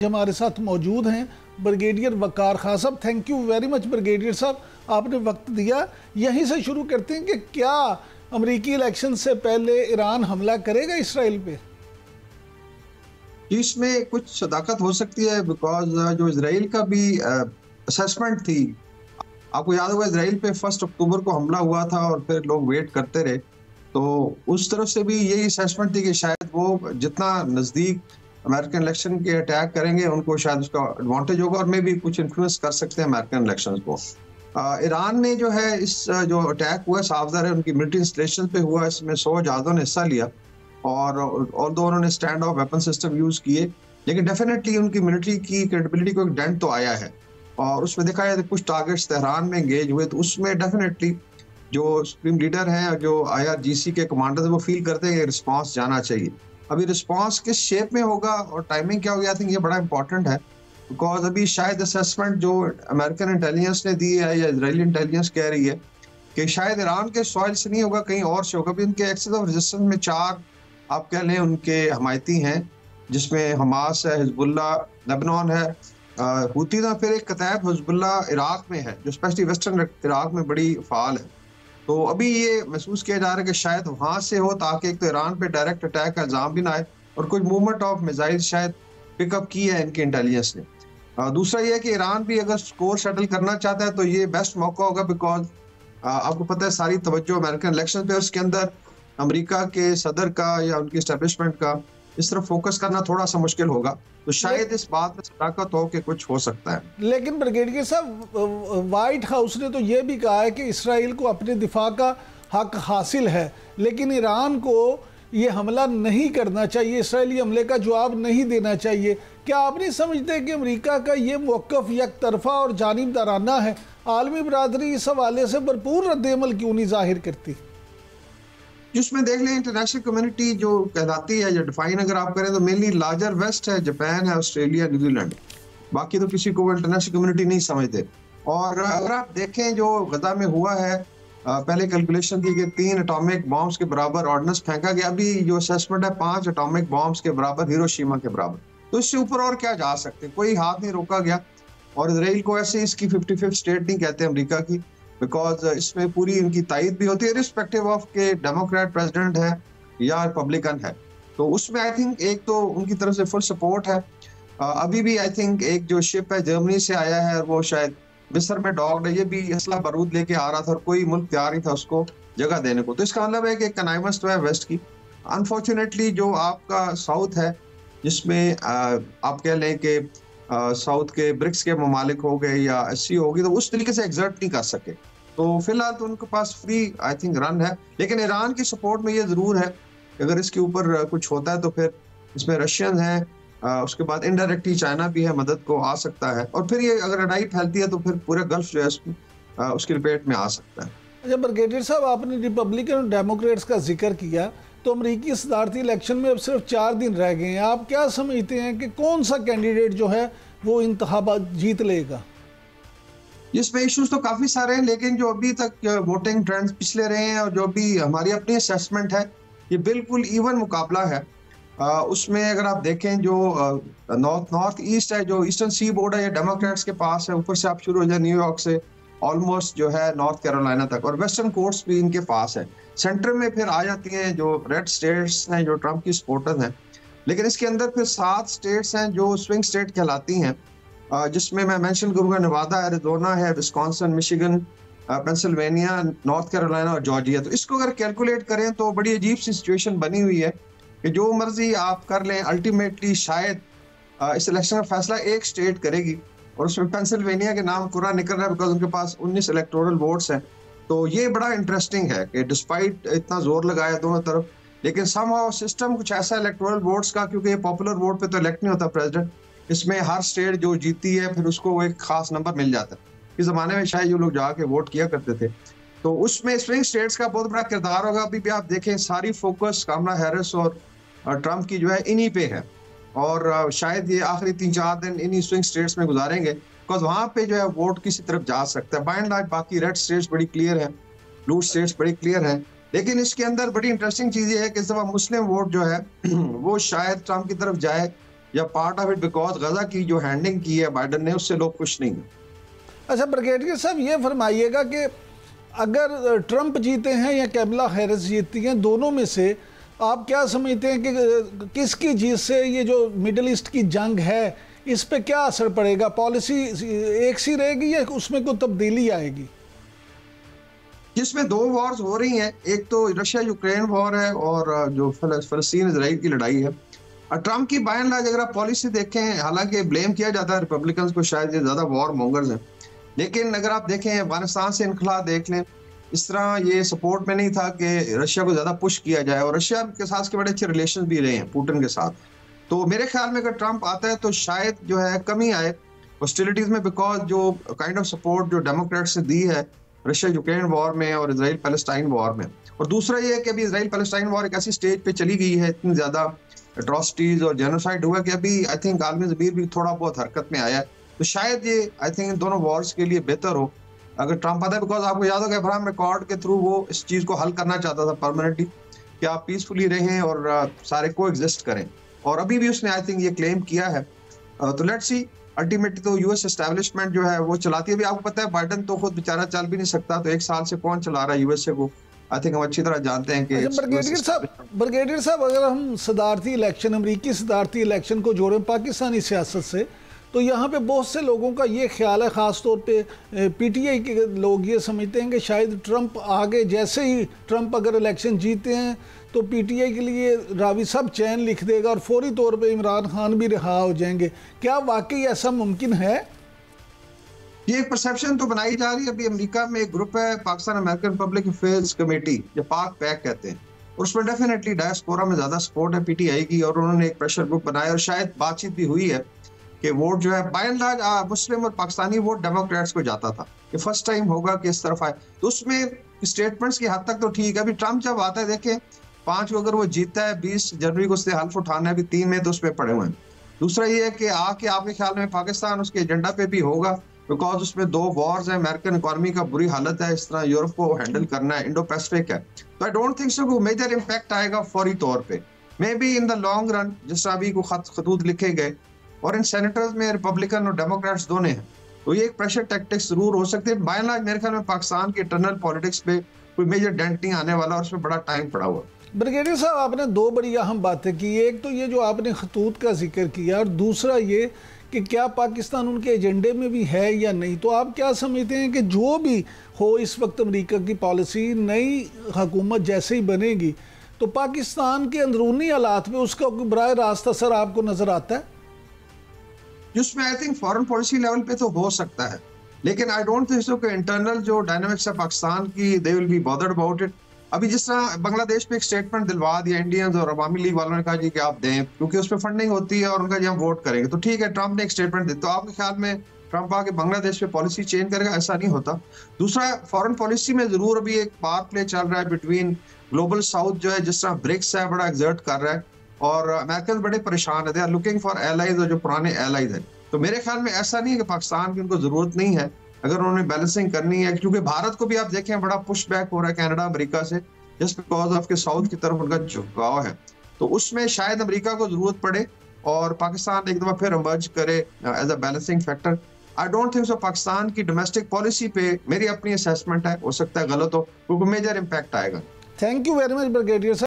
हमारे साथ मौजूद हैं ब्रिगेडियर वकार खान साहब। Thank you very much brigadier साहब, आपने वक्त दिया। यहीं से शुरू करते हैं कि क्या अमेरिकी इलेक्शन से पहले ईरान हमला करेगा इसराइल पे? इसमें कुछ सदाकत हो सकती है बिकॉज जो इसराइल का भी असेसमेंट थी, आपको याद होगा इसराइल पे 1 अक्टूबर को हमला हुआ था और फिर लोग वेट करते रहे, तो उस तरफ से भी यही असेसमेंट थी कि शायद वो जितना नज़दीक अमेरिकन इलेक्शन के अटैक करेंगे उनको शायद उसका एडवांटेज होगा और मे भी कुछ इन्फ्लुएंस कर सकते हैं अमेरिकन इलेक्शन को। ईरान ने जो है इस जो अटैक हुआ साफ ज़ाहिर है उनकी मिलिट्री इंस्टॉलेशन पे हुआ, इसमें 100 जहाज़ों ने हिस्सा लिया और उन्होंने stand of weapon system use किए, लेकिन डेफिनेटली उनकी मिलिट्री की क्रेडिबिलिटी को एक डेंट तो आया है। और उसमें देखा जाए तो कुछ टारगेट्स तेहरान में एंगेज हुए, तो उसमें डेफिनेटली जो सुप्रीम लीडर हैं और जो IRGC के कमांडर हैं वो फील करते हैं कि रिस्पॉन्स जाना चाहिए। अभी रिस्पॉन्स किस शेप में होगा और टाइमिंग क्या होगी, आई थिंक ये बड़ा इंपॉर्टेंट है बिकॉज अभी शायद असेसमेंट जो अमेरिकन इंटेलिजेंस ने दी है या इजरायली इंटेलिजेंस कह रही है कि शायद ईरान के सॉइल से नहीं होगा, कहीं और से होगा। अभी उनके एक्सेस ऑफ रेजिस्टेंस में 4 आप कह लें उनके हमायती हैं, जिसमें हमास है, हिजबुल्ला, लेबनान है, हूती था, फिर एक कतैब हिजबुल्ला इराक में है जो स्पेशली वेस्टर्न इराक में बड़ी फाल है। तो अभी ये महसूस किया जा रहा है कि शायद वहाँ से हो ताकि एक तो ईरान पे डायरेक्ट अटैक का इल्ज़ाम भी ना आए और कुछ मूवमेंट ऑफ मिसाइल शायद पिकअप की है इनकी इंटेलिजेंस ने। दूसरा ये है कि ईरान भी अगर स्कोर सेटल करना चाहता है तो ये बेस्ट मौका होगा बिकॉज आपको पता है सारी तवज्जो अमेरिकन इलेक्शन पे, उसके अंदर अमेरिका के सदर का या उनकी एस्टेब्लिशमेंट का इस तरफ फोकस करना थोड़ा सा मुश्किल होगा, तो शायद इस बात में सदाकत हो कि कुछ हो सकता है। लेकिन ब्रिगेडियर साहब, व्हाइट हाउस ने तो ये भी कहा है कि इसराइल को अपने दिफा का हक हासिल है, लेकिन ईरान को ये हमला नहीं करना चाहिए, इसराइली हमले का जवाब नहीं देना चाहिए। क्या आप नहीं समझते कि अमेरिका का ये मौक़िफ़ एक तरफा और जानिबदाराना है? आलमी बरादरी इस हवाले से भरपूर रद्द-ए-अमल क्यों नहीं जाहिर करती? जिसमें देख लें इंटरनेशनल कम्युनिटी जो कहलाती है या डिफाइन अगर आप करें तो मेनली लार्जर वेस्ट है, जापान है, ऑस्ट्रेलिया, न्यूजीलैंड, बाकी तो किसी को वो इंटरनेशनल कम्युनिटी नहीं समझते। और अगर आप देखें जो गजा में हुआ है, पहले कैलकुलेशन थी कि 3 एटॉमिक बॉम्ब्स के बराबर ऑर्डिनेंस फेंका गया, अभी जो असेसमेंट है 5 एटॉमिक बॉम्ब्स के बराबर, हिरोशिमा के बराबर, तो इससे ऊपर और क्या जा सकते, कोई हाथ नहीं रोका गया। और इसराइल को ऐसे इसकी 55th स्टेट नहीं कहते अमेरिका की, बिकॉज इसमें पूरी इनकी तायद भी होती है रिस्पेक्टिव ऑफ के डेमोक्रेट प्रेसिडेंट है या रिपब्लिकन है, तो उसमें आई थिंक एक तो उनकी तरफ से फुल सपोर्ट है। अभी भी आई थिंक एक जो शिप है जर्मनी से आया है और वो शायद मिस्र में डॉग्ड है, ये भी असला बारूद लेके आ रहा था और कोई मुल्क तैयार नहीं था उसको जगह देने को, तो इसका मतलब है कि कनाइमस तो है वेस्ट की। अनफॉर्चुनेटली जो आपका साउथ है जिसमें आप कह लें कि साउथ के ब्रिक्स के ममालिक हो गए या SCO होगी, तो उस तरीके से एग्जर्ट नहीं कर सके, तो फिलहाल तो उनके पास फ्री आई थिंक रन है। लेकिन ईरान की सपोर्ट में ये ज़रूर है अगर इसके ऊपर कुछ होता है तो फिर इसमें रशियन है, उसके बाद इनडायरेक्टली चाइना भी है, मदद को आ सकता है, और फिर ये अगर लड़ाई फैलती है तो फिर पूरा गल्फ जो है उसकी लपेट में आ सकता है। अच्छा ब्रिगेडियर साहब, आपने रिपब्लिकन और डेमोक्रेट्स का जिक्र किया, तो अमेरिकी सदारती इलेक्शन में अब सिर्फ 4 दिन रह गए हैं। आप क्या समझते हैं कि कौन सा कैंडिडेट जो है वो इंतखाबात जीत लेगा? इसमें इश्यूज तो काफ़ी सारे हैं, लेकिन जो अभी तक वोटिंग ट्रेंड्स पिछले रहे हैं और जो भी हमारी अपनी असेसमेंट है, ये बिल्कुल इवन मुकाबला है। उसमें अगर आप देखें जो नॉर्थ ईस्ट है, जो ईस्टर्न सी बोर्ड है, ये डेमोक्रेट्स के पास है, ऊपर से आप शुरू हो जाए न्यूयॉर्क से ऑलमोस्ट जो है नॉर्थ कैरोलिना तक, और वेस्टर्न कोर्ट्स भी इनके पास है। सेंटर में फिर आ जाती हैं जो रेड स्टेट्स हैं जो ट्रंप की सपोर्टर्स हैं, लेकिन इसके अंदर फिर 7 स्टेट्स हैं जो स्विंग स्टेट कहलाती हैं, जिसमें मैं मेंशन करूंगा नेवादा, एरिज़ोना है, Wisconsin, Michigan, Pennsylvania, north Carolina और जॉर्जिया। तो इसको अगर कैलकुलेट करें तो बड़ी अजीब सी सिचुएशन बनी हुई है कि जो मर्जी आप कर लें अल्टीमेटली शायद इस इलेक्शन का फैसला एक स्टेट करेगी, और उसमें पेंसिल्वेनिया के नाम पूरा निकल रहा है बिकॉज उनके पास 19 इलेक्टोरल वोट्स हैं। तो ये बड़ा इंटरेस्टिंग है कि डिस्पाइट इतना जोर लगाया दोनों तरफ, लेकिन समहाउ सिस्टम कुछ ऐसा इलेक्टोरल वोट्स का, क्योंकि ये पॉपुलर वोट पे तो इलेक्ट नहीं होता प्रेसिडेंट, इसमें हर स्टेट जो जीती है फिर उसको एक खास नंबर मिल जाता है। इस जमाने में शायद जो लोग जाके वोट किया करते थे, तो उसमें स्विंग स्टेट्स का बहुत बड़ा किरदार होगा। अभी भी आप देखें सारी फोकस कमला हैरिस और ट्रंप की जो है इन्हीं पे है, और शायद ये आखिरी 3-4 दिन इन्हीं स्विंग स्टेट्स में गुजारेंगे बिकॉज वहाँ पे जो है वोट किसी तरफ जा सकता है। बाय एंड लार्ज बाकी रेड स्टेट्स बड़ी क्लियर है, ब्लू स्टेट्स बड़ी क्लियर है, लेकिन इसके अंदर बड़ी इंटरेस्टिंग चीज़ ये है कि इस दफ़ा मुस्लिम वोट जो है वो शायद ट्रंप की तरफ जाए या पार्ट ऑफ इट बिकॉज गजा की जो हैंडलिंग की है बाइडन ने, उससे लोग खुश नहीं हैं। अच्छा ब्रिगेडियर साहब, ये फरमाइएगा कि अगर ट्रंप जीते हैं या कैमला हैरिस जीतती हैं, दोनों में से आप क्या समझते हैं कि किसकी जीत से ये जो मिडिल ईस्ट की जंग है इस पे क्या असर पड़ेगा? पॉलिसी एक सी रहेगी या उसमें कोई तब्दीली आएगी? जिसमें दो वॉर्स हो रही हैं, एक तो रशिया यूक्रेन वॉर है और जो फलस्तीन इजराइल की लड़ाई है। ट्रंप की बाय एंड लार्ज अगर आप पॉलिसी देखें, हालांकि ब्लेम किया जाता है रिपब्लिकन्स को, शायद ये ज्यादा वॉर मोंगर्स हैं, लेकिन अगर आप देखें अफगानिस्तान से इनखला देख लें, इस तरह ये सपोर्ट में नहीं था कि रशिया को ज्यादा पुश किया जाए, और रशिया के साथ के बड़े अच्छे रिलेशन भी रहे हैं पुतिन के साथ। तो मेरे ख्याल में अगर ट्रंप आता है तो शायद जो है कमी आए हॉस्टिलिटीज में, बिकॉज जो काइंड ऑफ सपोर्ट जो डेमोक्रेट्स ने दी है रशिया यूक्रेन वॉर में और इसराइल पैलेस्टाइन वॉर में। और दूसरा ये है कि अभी इसराइल पैलेस्टाइन वॉर एक ऐसी स्टेज पे चली गई है, इतनी ज्यादा एट्रोसिटीज और जेनोसाइड हुआ कि अभी आई थिंक आलमी ज़मीर भी थोड़ा बहुत हरकत में आया है। तो शायद ये आई थिंक इन दोनों वॉर्स के लिए बेहतर हो अगर ट्रंप आता है, बिकॉज आपको याद होगा अब्राहम अकॉर्ड के थ्रू वो इस चीज को हल करना चाहता था परमानेंटली, कि आप पीसफुली रहें और सारे को एग्जिस्ट करें, और अभी भी उसने आई थिंक ये क्लेम किया है। तो लेट्स सी, अल्टीमेटली तो यूएस एस्टैब्लिशमेंट जो है वो चलाती है। अभी आपको पता है बाइडन तो खुद बेचारा चल भी नहीं सकता, तो एक साल से कौन चला रहा है यूएसए को, आई थिंक हम अच्छी तरह जानते हैं कि ब्रिगेडियर साहब अगर हम सदारती इलेक्शन, अमरीकी सदारती इलेक्शन को जोड़ें पाकिस्तानी सियासत से, तो यहाँ पे बहुत से लोगों का ये ख्याल है, ख़ास तौर पे पीटीआई के लोग ये समझते हैं कि शायद ट्रंप आगे, जैसे ही ट्रंप अगर इलेक्शन जीते हैं तो पीटीआई के लिए रावी सब चैन लिख देगा और फौरी तौर पे इमरान खान भी रिहा हो जाएंगे। क्या वाकई ऐसा मुमकिन है? ये एक परसेप्शन तो बनाई जा रही है। अभी अमेरिका में एक ग्रुप है, Pakistan American public affairs committee, जो पाक पैक कहते हैं, और उसमें डेफिनेटली डायस्पोरा में ज्यादा सपोर्ट है पीटीआई की, और उन्होंने एक प्रेशर ग्रुप बनाया और शायद बातचीत भी हुई है कि वोट जो है बाय एंड लार्ज मुस्लिम और पाकिस्तानी वोट डेमोक्रेट्स को जाता था, कि फर्स्ट टाइम होगा कि इस तरफ आए। तो उसमें स्टेटमेंट्स की हद तक तो ठीक है। अभी ट्रंप जब आता है, देखें 5 को अगर वो जीतता है, 20 जनवरी को उससे हल्फ उठाना है, अभी 3 में तो उस पर पड़े हुए हैं। दूसरा ये है कि आके आपके ख्याल में पाकिस्तान उसके एजेंडा पे भी होगा, बिकॉज उसमें 2 वॉर्स है, अमेरिकन इकोनॉमी का बुरी हालत है, इस तरह यूरोप को हैंडल करना है, इंडो पैसिफिक है। तो I don't think so major impact आएगा फौरी तौर पे। Maybe in the long run, जिस तरह अभी को खतूत लिखे गए, और इन सेनेटर्स में रिपब्लिकन और डेमोक्रेट्स दोनों हैं, तो ये एक प्रेशर टैक्टिक्स जरूर हो सकती है। बाय एंड लार्ज मेरे ख्याल में पाकिस्तान के इंटरनल पॉलिटिक्स पे कोई मेजर डेंट नहीं आने वाला, और उसमें बड़ा टाइम पड़ा हुआ। ब्रिगेडियर साहब, आपने 2 बड़ी अहम बातें की, एक तो ये जो आपने खतूत का जिक्र किया, और दूसरा ये कि क्या पाकिस्तान उनके एजेंडे में भी है या नहीं। तो आप क्या समझते हैं कि जो भी हो इस वक्त अमेरिका की पॉलिसी, नई हुकूमत जैसे ही बनेगी, तो पाकिस्तान के अंदरूनी हालात में उसका बराह रास्त असर आपको नजर आता है? जिसमें I think foreign policy level पे तो हो सकता है, लेकिन आई डोंट थिंक सो कि इंटरनल जो डायनामिक्स है पाकिस्तान की, they will be bothered about it. अभी जिस तरह बांग्लादेश पे एक स्टेटमेंट दिलवा दिया इंडियंस और अवामी लीग वालों ने कहा जी कि आप दें, क्योंकि उसमें फंडिंग होती है और उनका जी हम वोट करेंगे, तो ठीक है ट्रंप ने एक स्टेटमेंट दी, तो आपके ख्याल में ट्रंप आके बांग्लादेश पे पॉलिसी चेंज करेगा? ऐसा नहीं होता। दूसरा, फॉरेन पॉलिसी में जरूर अभी एक पावर प्ले चल रहा है बिटवीन ग्लोबल साउथ, जो है जिस तरह ब्रिक्स है बड़ा एक्सर्ट कर रहा है, और अमेरिकन बड़े परेशान है, they are looking for allies, और जो पुराने एलाइज है। तो मेरे ख्याल में ऐसा नहीं है कि पाकिस्तान की उनको जरूरत नहीं है, अगर उन्होंने बैलेंसिंग करनी है, क्योंकि भारत को भी आप देखें बड़ा पुश बैक हो रहा है कनाडा अमेरिका से, जस्ट बिकॉज ऑफ के साउथ की तरफ उनका झुकाव है। तो उसमें शायद अमेरिका को जरूरत पड़े और पाकिस्तान एक दफा फिर इमर्ज करे as a balancing factor. I don't think so Pakistan की डोमेस्टिक पॉलिसी पे मेरी अपनी असेसमेंट है, हो सकता है गलत हो, क्योंकि मेजर इम्पैक्ट आएगा। Thank you very much brigadier साहब।